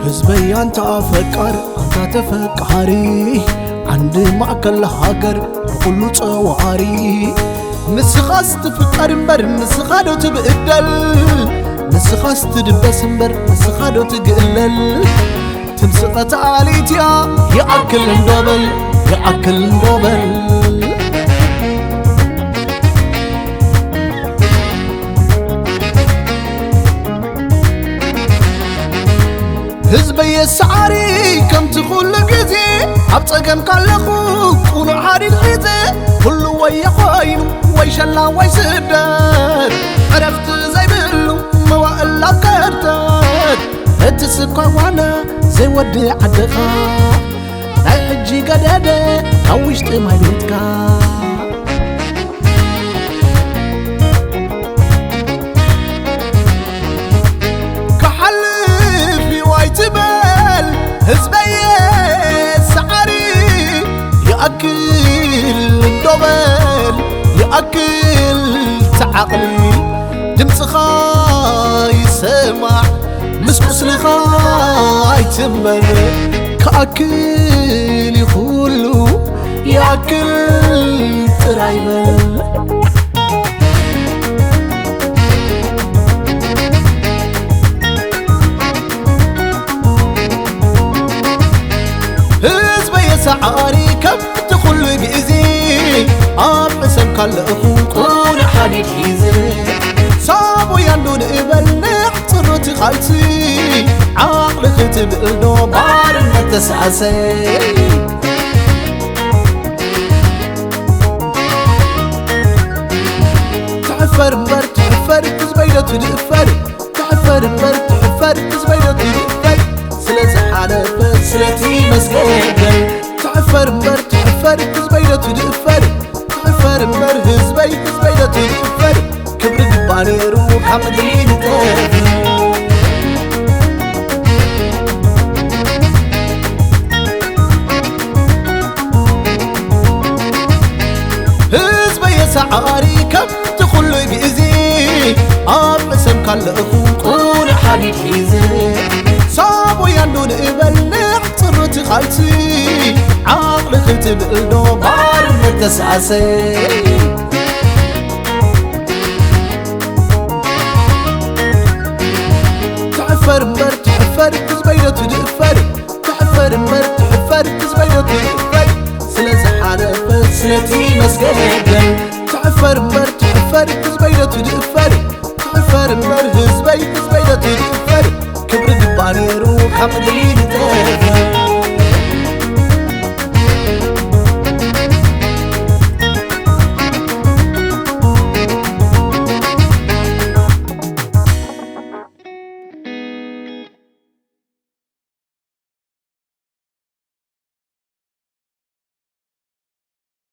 حزبي أنت أفكار أنت تفكاري عند معكل هاجر كله تواري نسخاس تفكر مبر نسخادو تبقدل نسخاس تدبس مبر نسخادو تقلل تمسقت عليتيا يا أكل ندبل يا أكل ندبل حزبي السعاري كم تقول قزي أبتقم كاللخو كونو عاري الغزي كله ويا خوينو ويشلا ويسدر عرفت زي بلو موائل لكرتر اتسكوا وانا زي ودي عدخا نايجي قدادة هاوشت مايلوتكا حزبي السعاري يأكل الدبل يأكل تعقلي دمس خاي سمع مسكوس لخاي تمر كأكل يخلو يأكل ترايبل حزبي سعاري كم تخل قزي أبسم كالأخو كون حديد حيزي صابو يندون إبلع صرت خالتي عقل ختب الدوبار النتسعسي تعفر مبر تعفر حزبي لا تدفر تعفر مبر تعفر حزبي لا تدفر سلسة حالة سلتي مسجد تعفر مبر تعفر حزبي لا تدفر تعفر مبر حزبي لا تدفر كبر دباني روح حمدين حزبي سعاري كم تخل قزي أبسم كالأخو كون حديد حيزي صابو يندون إبلع صرت خالتي عقل ختب الدوبار النتسعسي تعفر مبر تعفر حزبي لا تدفر تعفر مبر تعفر حزبي لا تدفر سلسة حالة سلتي مسجد تعفر مبر تعفر حزبي لا تدفر تعفر مبر حزبي لا تدفر كبر دباني روح حمدين